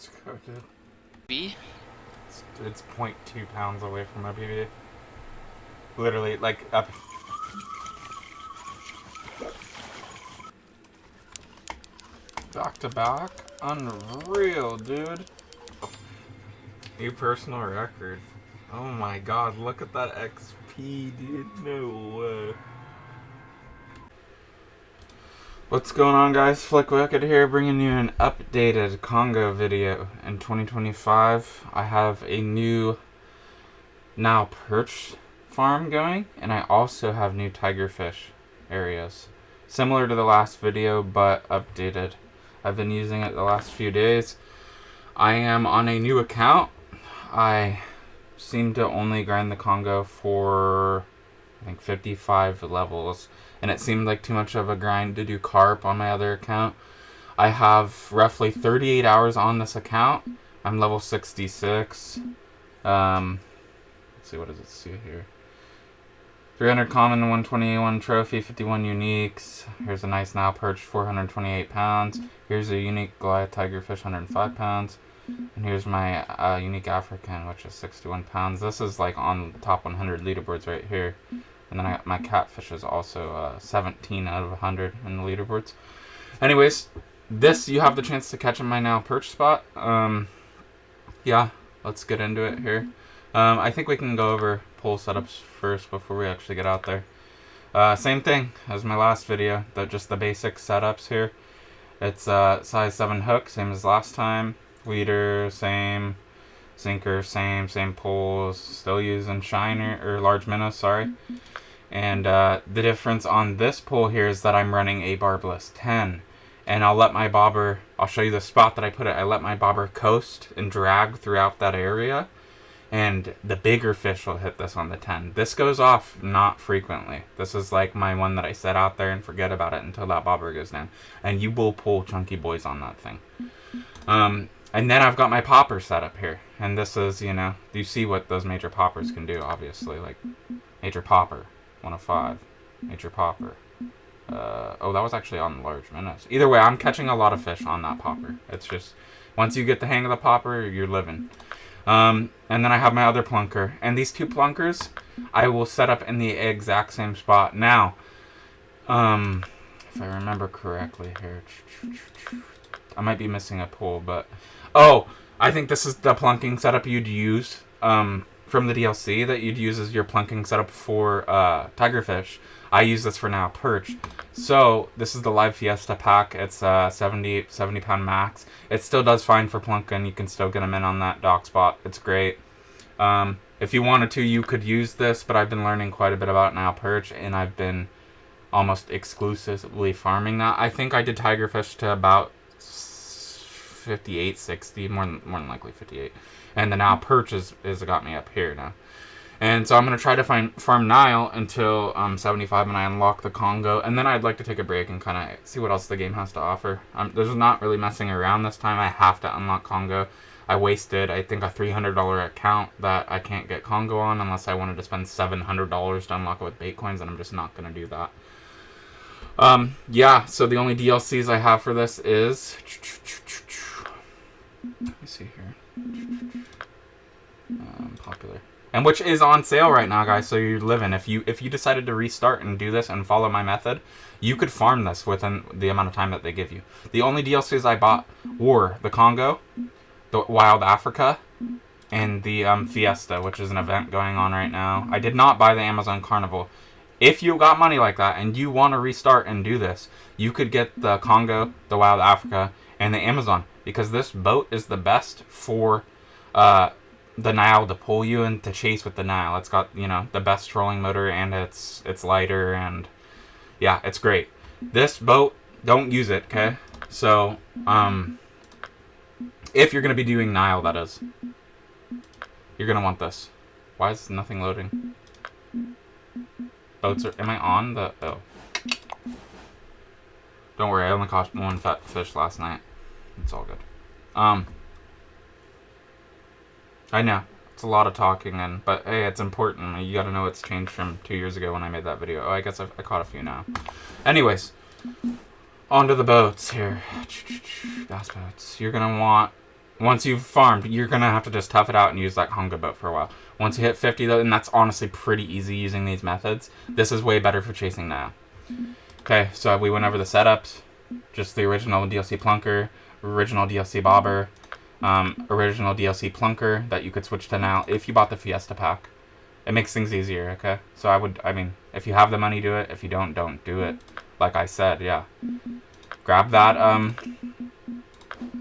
Let's go, dude. B? It's 0.2 pounds away from my PB. Literally, like, up. Back to back? Unreal, dude. New personal record. Oh my god, look at that XP, dude. No way. What's going on, guys? Flick Wicked here, bringing you an updated Congo video. In 2025, I have a new now perch farm going, and I also have new tigerfish areas. Similar to the last video, but updated. I've been using it the last few days. I am on a new account. I seem to only grind the Congo for, I think, 55 levels. And it seemed like too much of a grind to do carp on my other account. I have roughly 38 hours on this account. I'm level 66. Let's see, what does it see here? 300 common, 121 trophy, 51 uniques. Here's a nice Nile perch, 428 pounds. Here's a unique Goliath tigerfish, 105 pounds. And here's my unique African, which is 61 pounds. This is like on top 100 leaderboards right here. And then I got my catfish is also 17 out of 100 in the leaderboards. Anyways, this you have the chance to catch in my now perch spot. Yeah, let's get into it here. I think we can go over pole setups first before we actually get out there. Same thing as my last video, just the basic setups here. It's size 7 hook, same as last time. Leader, same. Sinker, same poles. Still using shiner, or large minnow, sorry. And the difference on this pole here is that I'm running a barbless 10. And I'll let my bobber, I'll show you the spot that I put it. I let my bobber coast and drag throughout that area. And the bigger fish will hit this on the 10. This goes off not frequently. This is like my one that I set out there and forget about it until that bobber goes down. And you will pull chunky boys on that thing. And then I've got my popper set up here. And this is, you know, you see what those major poppers can do, obviously. Like, major popper, 105. Major popper. Oh, that was actually on large minnows. Either way, I'm catching a lot of fish on that popper. It's just, once you get the hang of the popper, you're living. And then I have my other plunker. And these two plunkers, I will set up in the exact same spot. Now, if I remember correctly here, I might be missing a pole, but... Oh, I think this is the plunking setup you'd use from the DLC that you'd use as your plunking setup for tigerfish. I use this for now perch. So this is the Live Fiesta pack. It's 70 pound max. It still does fine for plunking. You can still get them in on that dock spot. It's great. If you wanted to, you could use this, but I've been learning quite a bit about now perch, and I've been almost exclusively farming that. I think I did tigerfish to about 58, 60, more than likely 58. And the now perch is got me up here now. And so I'm going to try to farm Nile until 75 and I unlock the Congo. And then I'd like to take a break and kind of see what else the game has to offer. There's not really messing around this time. I have to unlock Congo. I wasted, I think, a $300 account that I can't get Congo on unless I wanted to spend $700 to unlock it with bait coins, and I'm just not going to do that. Yeah, so the only DLCs I have for this is... Let me see here. Popular. And which is on sale right now, guys, so you're living. If you decided to restart and do this and follow my method, you could farm this within the amount of time that they give you. The only DLCs I bought were the Congo, the Wild Africa, and the Fiesta, which is an event going on right now. I did not buy the Amazon Carnival. If you got money like that and you want to restart and do this, you could get the Congo, the Wild Africa, and the Amazon, because this boat is the best for the Nile to pull you and to chase with the Nile. It's got, you know, the best trolling motor, and it's lighter, and yeah, it's great. This boat, don't use it, okay? So, if you're going to be doing Nile, that is, you're going to want this. Why is nothing loading? Boats are, am I on the, oh. Don't worry, I only caught one fat fish last night. It's all good. I know, it's a lot of talking, but hey, it's important. You gotta know it's changed from 2 years ago when I made that video. Oh, I guess I caught a few now. Anyways, onto the boats here. Bass boats. You're gonna want Once you've farmed, you're going to have to just tough it out and use that Congo boat for a while. Once you hit 50, though, and that's honestly pretty easy using these methods, this is way better for chasing now. Okay, so we went over the setups. Just the original DLC Plunker, original DLC Bobber, original DLC Plunker that you could switch to now if you bought the Fiesta pack. It makes things easier, okay? So I mean, if you have the money, do it. If you don't do it. Like I said, yeah. Grab that,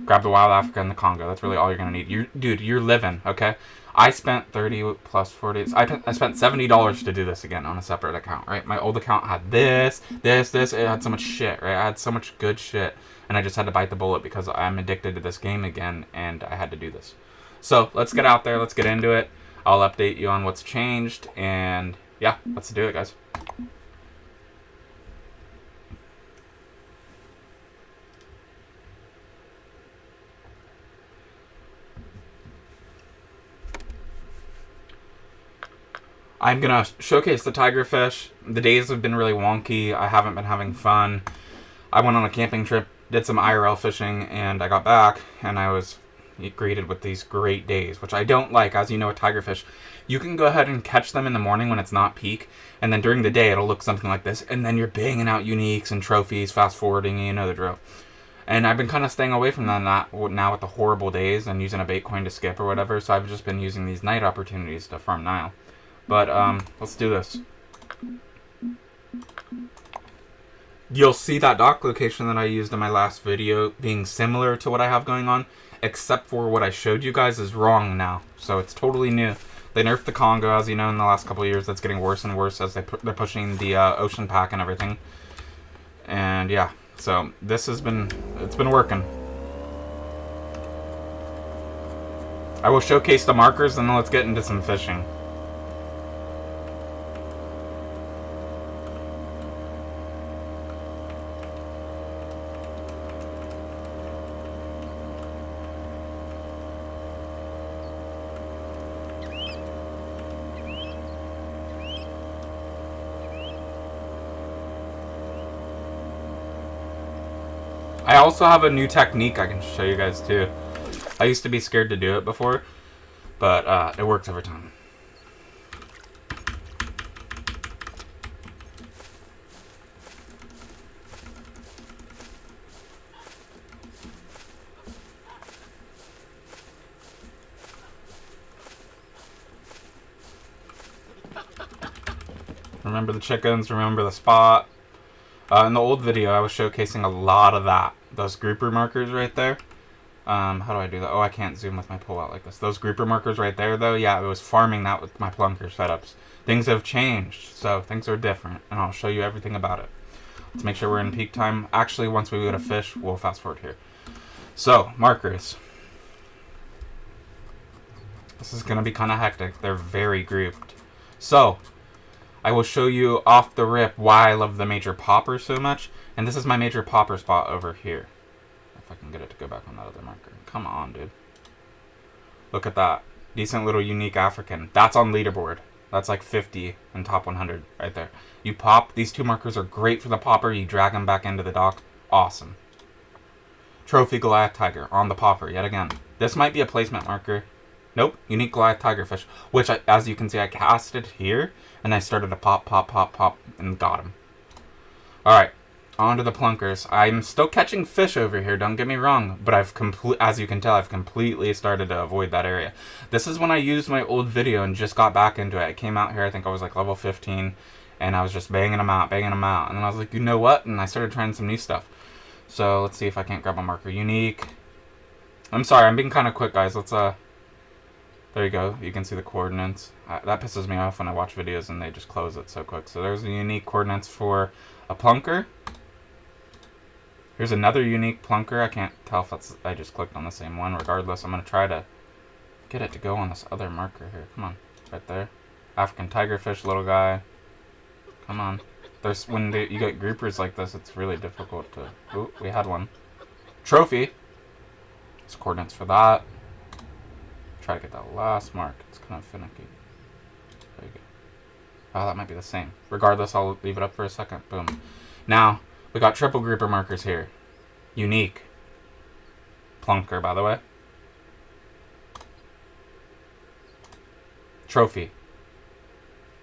grab the Wild Africa and the Congo. That's really all you're gonna need. Dude, you're living, okay? I spent 30 plus 40. I spent $70 to do this again on a separate account, right? My old account had this. It had so much shit, right? I had so much good shit, and I just had to bite the bullet because I'm addicted to this game again, and I had to do this. So let's get out there. Let's get into it. I'll update you on what's changed, and yeah, let's do it, guys. I'm going to showcase the tigerfish. The days have been really wonky. I haven't been having fun. I went on a camping trip, did some IRL fishing, and I got back, and I was greeted with these great days, which I don't like. As you know, with tigerfish, you can go ahead and catch them in the morning when it's not peak, and then during the day, it'll look something like this, and then you're banging out uniques and trophies, fast-forwarding, you know the drill. And I've been kind of staying away from that now with the horrible days and using a bait coin to skip or whatever, so I've just been using these night opportunities to farm Nile. But, let's do this. You'll see that dock location that I used in my last video being similar to what I have going on, except for what I showed you guys is wrong now. So it's totally new. They nerfed the Congo, as you know, in the last couple of years. That's getting worse and worse as they're pushing the ocean pack and everything. And yeah, so this has been, it's been working. I will showcase the markers and then let's get into some fishing. I also have a new technique I can show you guys too. I used to be scared to do it before, but it works every time. Remember the chickens, remember the spot. In the old video, I was showcasing a lot of that. Those grouper markers right there. How do I do that? Oh, I can't zoom with my pull out like this. Those grouper markers right there, though, yeah, I was farming that with my plunker setups. Things have changed, so things are different, and I'll show you everything about it. Let's make sure we're in peak time. Actually, once we go to fish, we'll fast forward here. So, markers. This is going to be kind of hectic. They're very grouped. So, I will show you off the rip why I love the major popper so much. And this is my major popper spot over here. If I can get it to go back on that other marker. Come on, dude. Look at that. Decent little unique African. That's on leaderboard. That's like 50 in top 100 right there. You pop. These two markers are great for the popper. You drag them back into the dock. Awesome. Trophy Goliath Tiger on the popper yet again. This might be a placement marker. Nope, unique Goliath Tigerfish, which, as you can see, I casted here, and I started to pop, and got him. Alright, on to the plunkers. I'm still catching fish over here, don't get me wrong, but as you can tell, I've completely started to avoid that area. This is when I used my old video and just got back into it. I came out here, I think I was like level 15, and I was just banging them out, and then I was like, you know what, and I started trying some new stuff. So, let's see if I can't grab a marker. Unique. I'm sorry, I'm being kind of quick, guys. Let's, there you go. You can see the coordinates. That pisses me off when I watch videos and they just close it so quick. So there's the unique coordinates for a plunker. Here's another unique plunker. I can't tell if that's... I just clicked on the same one. Regardless, I'm going to try to get it to go on this other marker here. Come on. Right there. African tigerfish, little guy. Come on. There's when you get groupers like this, it's really difficult to... Ooh, we had one. Trophy. There's coordinates for that. Try to get that last mark. It's kind of finicky. There you go. Oh, that might be the same. Regardless, I'll leave it up for a second. Boom. Now, we got triple grouper markers here. Unique. Plunker, by the way. Trophy.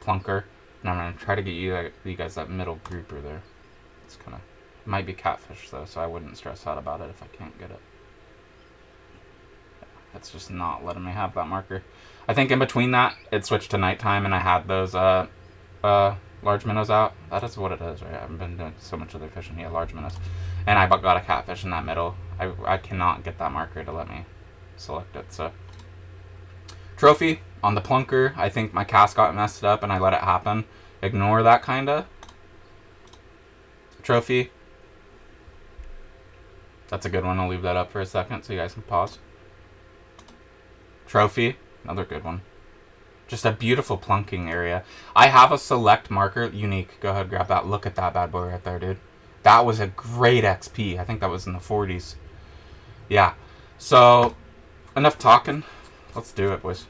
Plunker. And I'm going to try to get you guys that middle grouper there. It's kind of... It might be catfish, though, so I wouldn't stress out about it if I can't get it. It's just not letting me have that marker. I think in between that, it switched to nighttime, and I had those large minnows out. That is what it is, right? I haven't been doing so much other fishing. Yeah, large minnows. And I got a catfish in that middle. I cannot get that marker to let me select it, so... Trophy on the plunker. I think my cast got messed up, and I let it happen. Ignore that, kinda. Trophy. That's a good one. I'll leave that up for a second so you guys can pause. Trophy. Another good one. Just a beautiful plunking area. I have a select marker. Unique. Go ahead, grab that. Look at that bad boy right there, dude. That was a great XP. I think that was in the 40s. Yeah. So, enough talking. Let's do it, boys.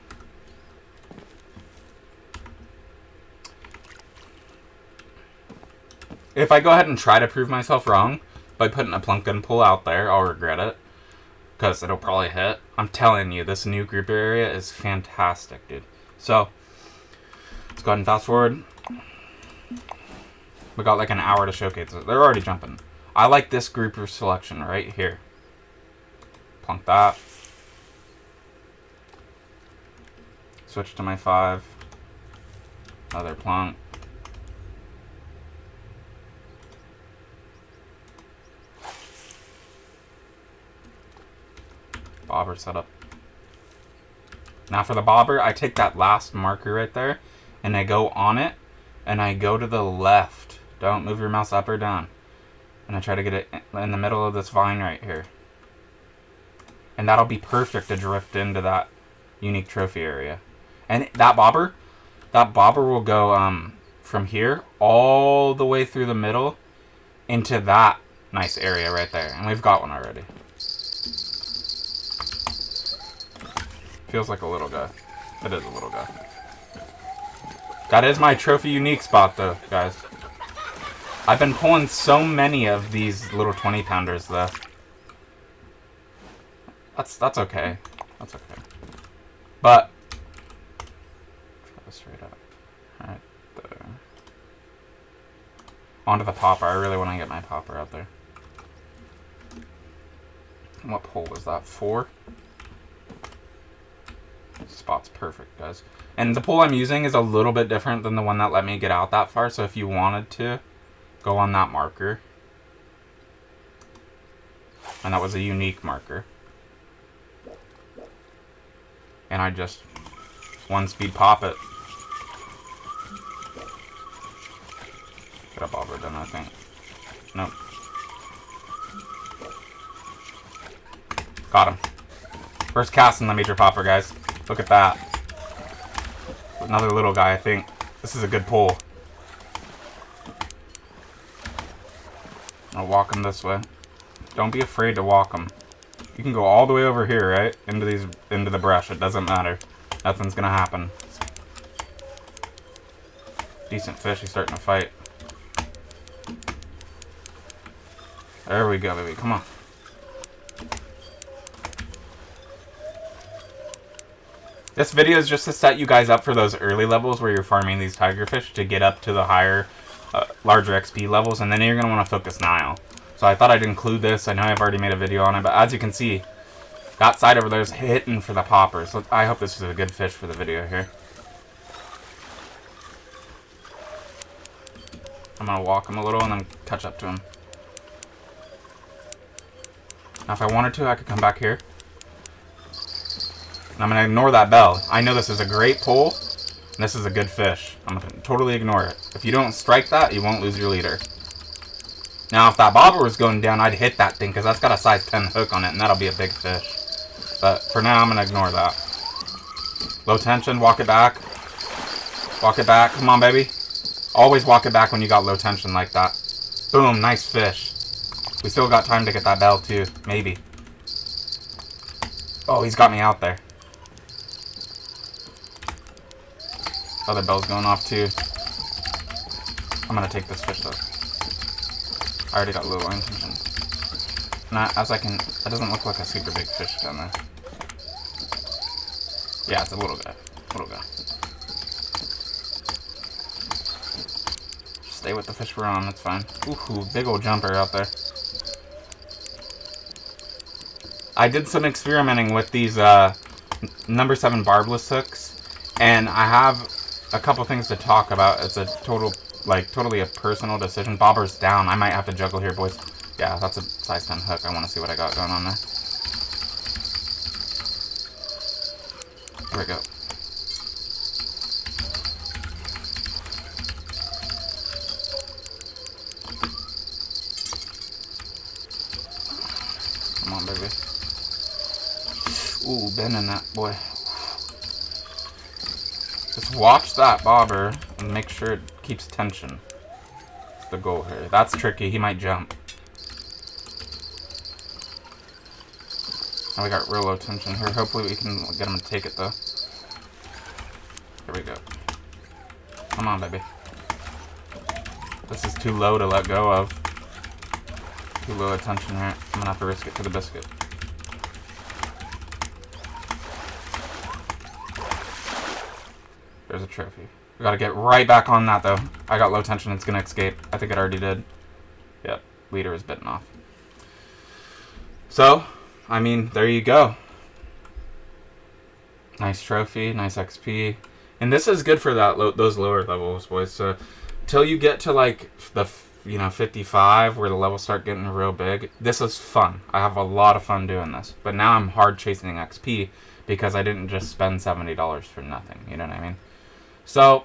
If I go ahead and try to prove myself wrong by putting a plunk and pull out there, I'll regret it. Because it'll probably hit. I'm telling you, this new grouper area is fantastic, dude. So, let's go ahead and fast forward. We got like an hour to showcase it. They're already jumping. I like this grouper selection right here. Plunk that. Switch to my 5. Another plunk. Bobber setup. Now for the bobber, I take that last marker right there, and I go on it, and I go to the left. Don't move your mouse up or down. And I try to get it in the middle of this vine right here. And that'll be perfect to drift into that unique trophy area. And that bobber will go from here all the way through the middle into that nice area right there. And we've got one already. Feels like a little guy. It is a little guy. That is my trophy unique spot though, guys. I've been pulling so many of these little 20-pounders though. That's okay. That's okay. But try this right up. Right there. Onto the popper. I really want to get my popper out there. And what pole was that? 4? Spot's perfect, guys. And the pole I'm using is a little bit different than the one that let me get out that far, so if you wanted to, go on that marker. And that was a unique marker. And I just 1-speed pop it. Get a bobber done, I think. Nope. Got him. First cast in the major popper, guys. Look at that. Another little guy, I think. This is a good pull. I'll walk him this way. Don't be afraid to walk him. You can go all the way over here, right? Into the brush. It doesn't matter. Nothing's gonna happen. Decent fish. He's starting to fight. There we go, baby. Come on. This video is just to set you guys up for those early levels where you're farming these tigerfish to get up to the higher, larger XP levels, and then you're going to want to focus Nile. So I thought I'd include this. I know I've already made a video on it, but as you can see, that side over there is hitting for the poppers. So I hope this is a good fish for the video here. I'm going to walk him a little and then catch up to him. Now if I wanted to, I could come back here. And I'm going to ignore that bell. I know this is a great pull, and this is a good fish. I'm going to totally ignore it. If you don't strike that, you won't lose your leader. Now, if that bobber was going down, I'd hit that thing, because that's got a size 10 hook on it, and that'll be a big fish. But for now, I'm going to ignore that. Low tension, walk it back. Walk it back. Come on, baby. Always walk it back when you got low tension like that. Boom, nice fish. We still got time to get that bell, too. Maybe. Oh, he's got me out there. Other bell's going off too. I'm gonna take this fish though. I already got low line tension. Not as I can. That doesn't look like a super big fish down there. Yeah, it's a little guy. Little guy. stay with the fish we're on. That's fine. Ooh, big old jumper out there. I did some experimenting with these number 7 barbless hooks, and I have a couple things to talk about. It's a totally a personal decision. Bobber's down. I might have to juggle here, boys. Yeah, that's a size 10 hook. I want to see what I got going on there. Here we go. Come on, baby. Ooh, bending that, boy. Just watch that bobber and make sure it keeps tension. That's the goal here. That's tricky. He might jump. Now we got real low tension here. Hopefully we can get him to take it, though. Here we go. Come on, baby. This is too low to let go of. Too low a tension here. I'm going to have to risk it for the biscuit. There's a trophy. We gotta get right back on that, though. I got low tension. It's gonna escape. I think it already did. Yep. Leader is bitten off. So, I mean, there you go. Nice trophy. Nice XP. And this is good for those lower levels, boys. So, till you get to, like, the 55, where the levels start getting real big, this is fun. I have a lot of fun doing this. But now I'm hard chasing XP because I didn't just spend $70 for nothing. You know what I mean? So,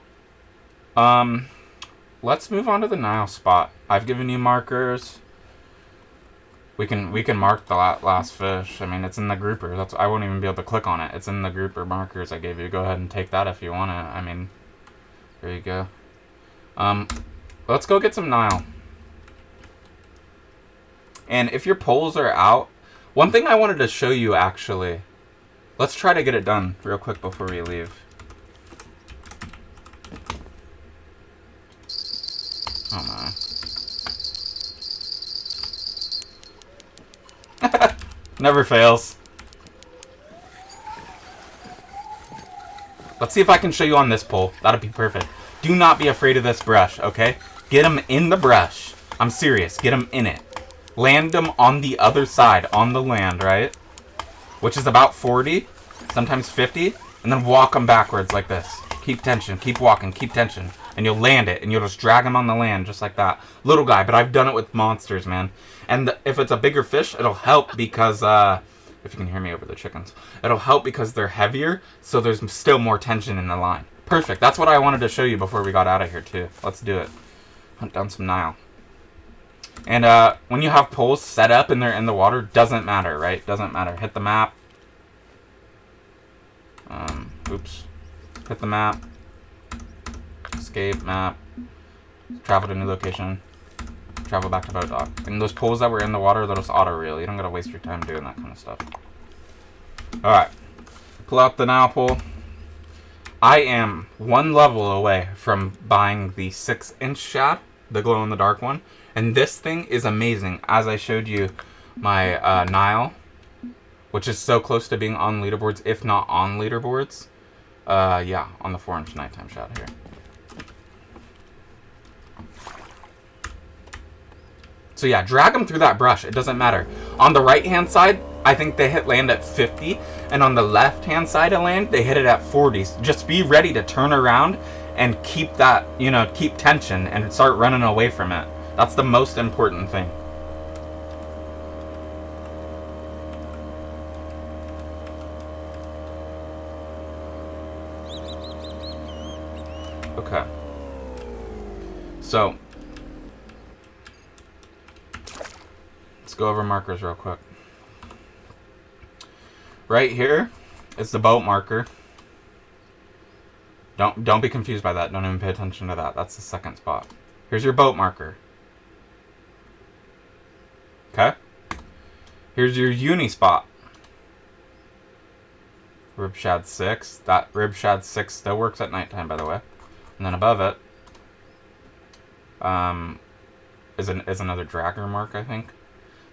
let's move on to the Nile spot. I've given you markers. We can mark the last fish. I mean, it's in the grouper. I won't even be able to click on it. It's in the grouper markers I gave you. Go ahead and take that if you want it. I mean, there you go. Let's go get some Nile. And if your poles are out, one thing I wanted to show you, actually. Let's try to get it done real quick before we leave. Oh my. Never fails. Let's see if I can show you on this pole. That'd be perfect. Do not be afraid of this brush, okay? Get him in the brush. I'm serious. Get him in it. Land him on the other side, on the land, right? Which is about 40, sometimes 50. And then walk him backwards like this. Keep tension. Keep walking. Keep tension. And you'll land it, and you'll just drag him on the land, just like that. Little guy, but I've done it with monsters, man. And if it's a bigger fish, it'll help because, if you can hear me over the chickens, it'll help because they're heavier, so there's still more tension in the line. Perfect. That's what I wanted to show you before we got out of here, too. Let's do it. Hunt down some Nile. And when you have poles set up and they're in the water, doesn't matter, right? Doesn't matter. Hit the map. Oops. Hit the map. Escape, map, travel to new location, travel back to boat dock. And those poles that were in the water, they'll just auto reel. You don't gotta waste your time doing that kind of stuff. Alright. Pull out the Nile pole. I am one level away from buying the 6-inch shad, the glow-in-the-dark one. And this thing is amazing. As I showed you my Nile, which is so close to being on leaderboards, if not on leaderboards. Yeah, on the 4-inch nighttime shad here. So yeah, drag them through that brush. It doesn't matter. On the right-hand side, I think they hit land at 50. And on the left-hand side of land, they hit it at 40. Just be ready to turn around and keep that, keep tension and start running away from it. That's the most important thing. Okay. So, let's go over markers real quick. Right here is the boat marker. Don't be confused by that. Don't even pay attention to that. That's the second spot. Here's your boat marker. Okay? Here's your uni spot. Rib shad 6. That rib shad 6 still works at nighttime, by the way. And then above it is another dragger mark, I think.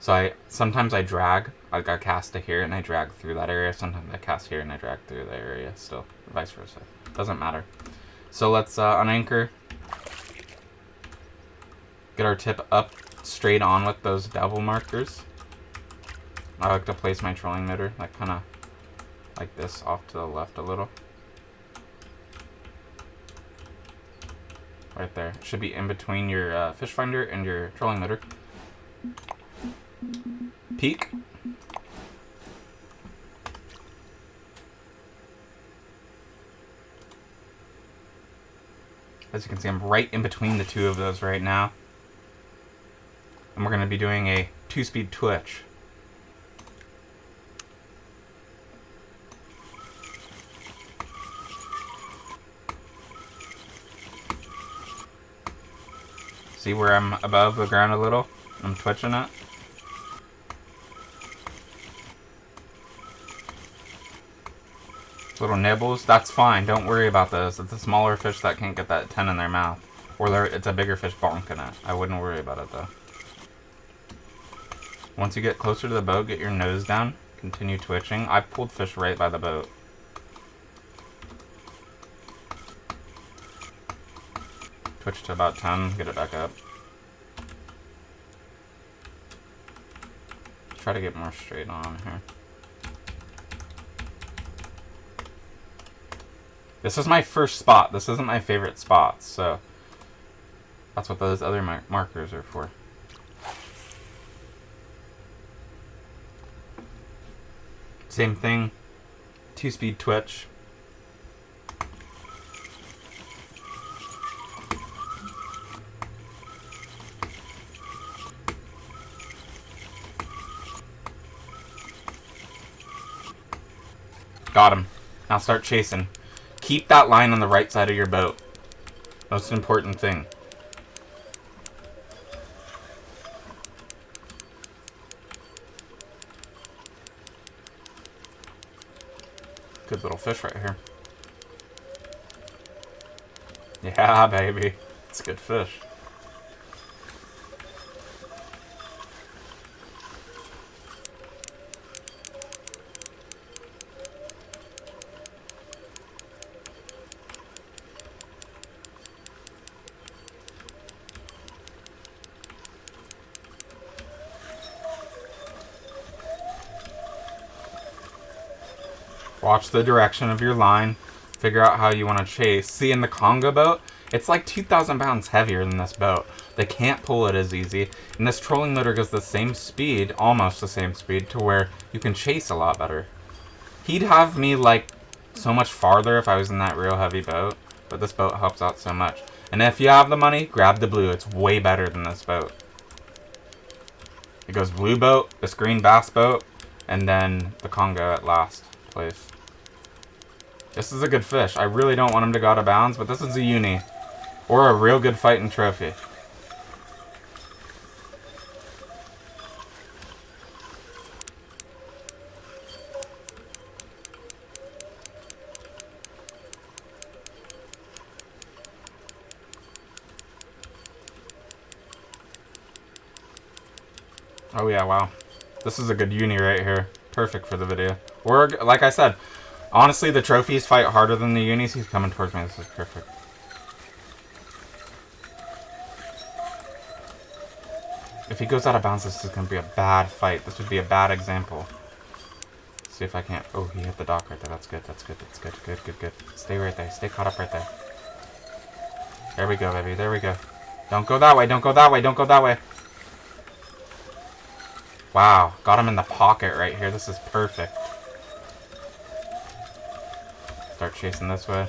So sometimes I drag. I cast to here and I drag through that area. Sometimes I cast here and I drag through the area still. Vice versa. Doesn't matter. So let's unanchor. Get our tip up straight on with those double markers. I like to place my trolling motor like kind of like this, off to the left a little. Right there. Should be in between your fish finder and your trolling motor. Peek. As you can see, I'm right in between the two of those right now. And we're going to be doing a 2-speed twitch. See where I'm above the ground a little? I'm twitching it. Little nibbles, that's fine. Don't worry about those. It's a smaller fish that can't get that 10 in their mouth. Or it's a bigger fish bonking it. I wouldn't worry about it though. Once you get closer to the boat, get your nose down. Continue twitching. I've pulled fish right by the boat. Twitch to about 10, get it back up. Try to get more straight on here. This is my first spot. This isn't my favorite spot, so that's what those other markers are for. Same thing, 2-speed twitch. Got him. Now start chasing. Keep that line on the right side of your boat. Most important thing. Good little fish right here. Yeah, baby. It's a good fish. Watch the direction of your line. Figure out how you want to chase. See, in the Congo boat, it's like 2,000 pounds heavier than this boat. They can't pull it as easy. And this trolling motor goes the same speed, almost the same speed, to where you can chase a lot better. He'd have me like so much farther if I was in that real heavy boat. But this boat helps out so much. And if you have the money, grab the blue. It's way better than this boat. It goes blue boat, this green bass boat, and then the Congo at last place. This is a good fish. I really don't want him to go out of bounds, but this is a uni. Or a real good fighting trophy. Oh yeah, wow. This is a good uni right here. Perfect for the video. Or, like I said, honestly, the trophies fight harder than the unis. He's coming towards me. This is perfect. If he goes out of bounds, this is going to be a bad fight. This would be a bad example. See if I can't... Oh, he hit the dock right there. That's good. That's good. That's good. Good, good, good. Stay right there. Stay caught up right there. There we go, baby. There we go. Don't go that way. Don't go that way. Don't go that way. Wow. Got him in the pocket right here. This is perfect. Start chasing this way.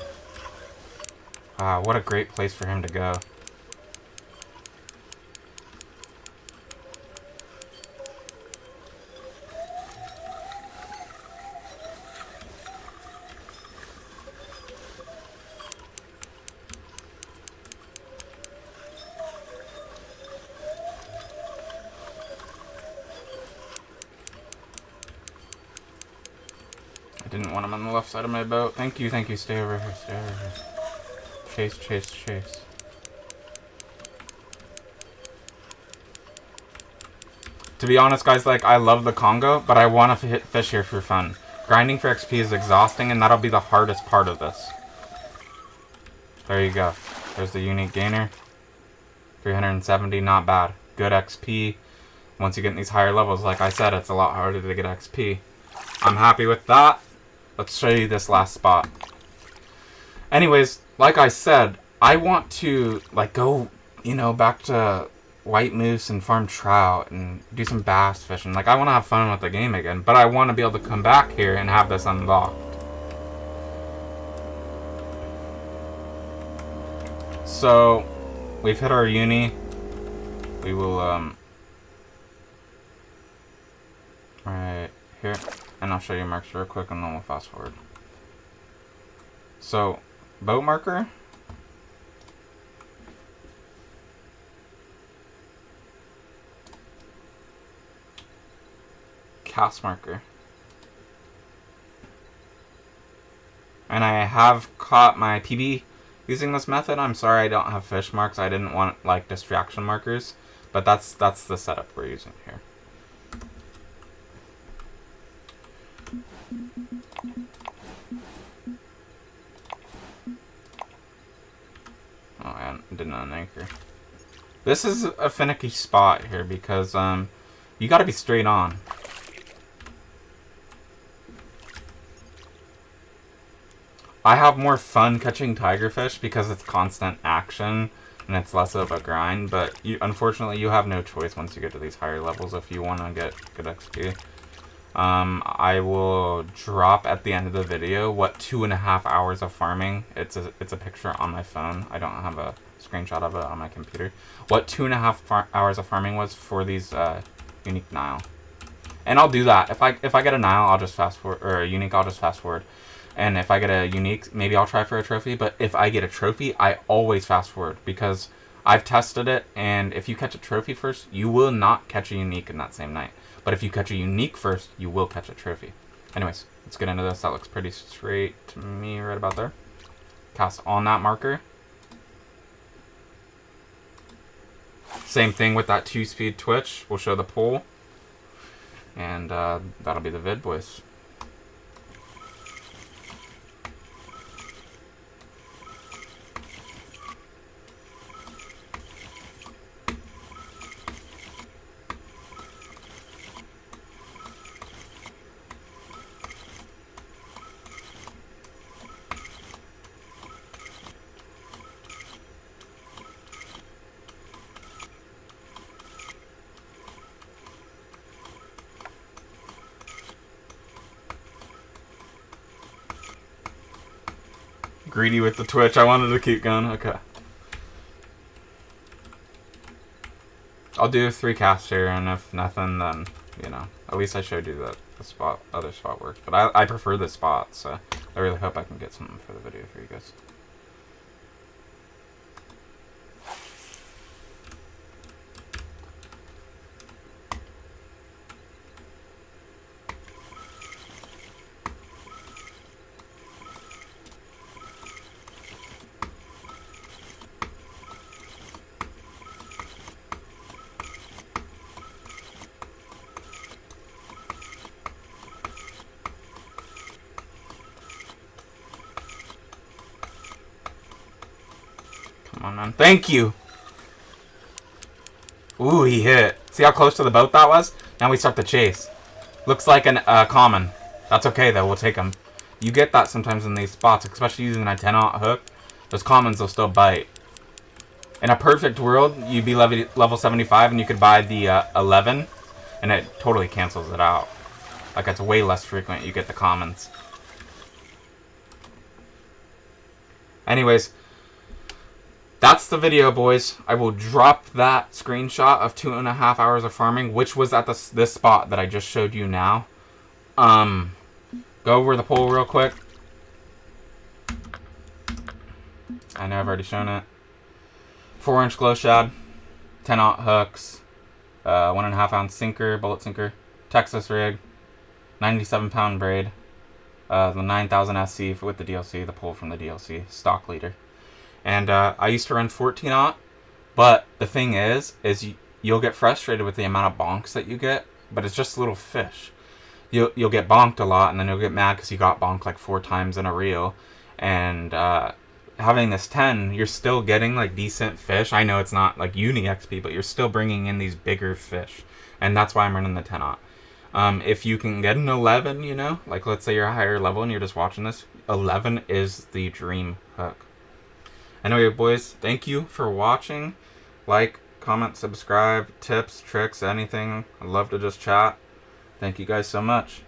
Wow, what a great place for him to go. I didn't want him on the left side of my boat. Thank you, thank you. Stay over here, stay over here. Chase, chase, chase. To be honest, guys, like, I love the Congo, but I want to hit fish here for fun. Grinding for XP is exhausting, and that'll be the hardest part of this. There you go. There's the unique gainer. 370, not bad. Good XP. Once you get in these higher levels, like I said, it's a lot harder to get XP. I'm happy with that. Let's show you this last spot. Anyways, like I said, I want to like go, you know, back to white moose and farm trout and do some bass fishing. Like, I want to have fun with the game again, but I want to be able to come back here and have this unlocked. So, we've hit our uni. We will, right here, and I'll show you marks real quick and then we'll fast forward. So, boat marker. Cast marker. And I have caught my PB using this method. I'm sorry I don't have fish marks. I didn't want like distraction markers, but that's the setup we're using here. Oh, I didn't anchor. This is a finicky spot here because you got to be straight on. I have more fun catching tigerfish because it's constant action and it's less of a grind, but unfortunately you have no choice once you get to these higher levels if you want to get good XP. I will drop at the end of the video what 2.5 hours of farming. It's a picture on my phone. I don't have a screenshot of it on my computer. What 2.5 hours of farming was for these unique Nile. And I'll do that. If I get a Nile, I'll just fast forward, or a unique, I'll just fast forward. And if I get a unique, maybe I'll try for a trophy. But if I get a trophy, I always fast forward because I've tested it. And if you catch a trophy first, you will not catch a unique in that same night. But if you catch a unique first, you will catch a trophy. Anyways, let's get into this. That looks pretty straight to me right about there. Cast on that marker. Same thing with that 2-speed twitch. We'll show the pull. And that'll be the vid, boys. Greedy with the twitch. I wanted to keep going. Okay. I'll do 3 casts here, and if nothing, then, you know, at least I showed you that the other spot worked. But I prefer this spot, so I really hope I can get something for the video for you guys. Come on, man. Thank you! Ooh, he hit. See how close to the boat that was? Now we start the chase. Looks like a common. That's okay, though. We'll take them. You get that sometimes in these spots, especially using a 10-aught hook. Those commons will still bite. In a perfect world, you'd be level 75 and you could buy the 11, and it totally cancels it out. Like, it's way less frequent you get the commons. Anyways, that's the video, boys. I will drop that screenshot of 2.5 hours of farming, which was at this spot that I just showed you now. Go over the pole real quick. I know I've already shown it. 4-inch glow shad, 10-aught hooks, 1.5 ounce sinker, bullet sinker, Texas rig, 97-pound braid, the 9000 SC with the DLC, the pull from the DLC, stock leader. And I used to run 14-aught, but the thing is you'll get frustrated with the amount of bonks that you get, but it's just little fish. You'll get bonked a lot, and then you'll get mad because you got bonked like 4 times in a reel, and having this 10, you're still getting like decent fish. I know it's not like uni XP, but you're still bringing in these bigger fish, and that's why I'm running the 10-aught. If you can get an 11, you know, like let's say you're a higher level and you're just watching this, 11 is the dream hook. Anyway, boys, thank you for watching. Like, comment, subscribe, tips, tricks, anything. I'd love to just chat. Thank you guys so much.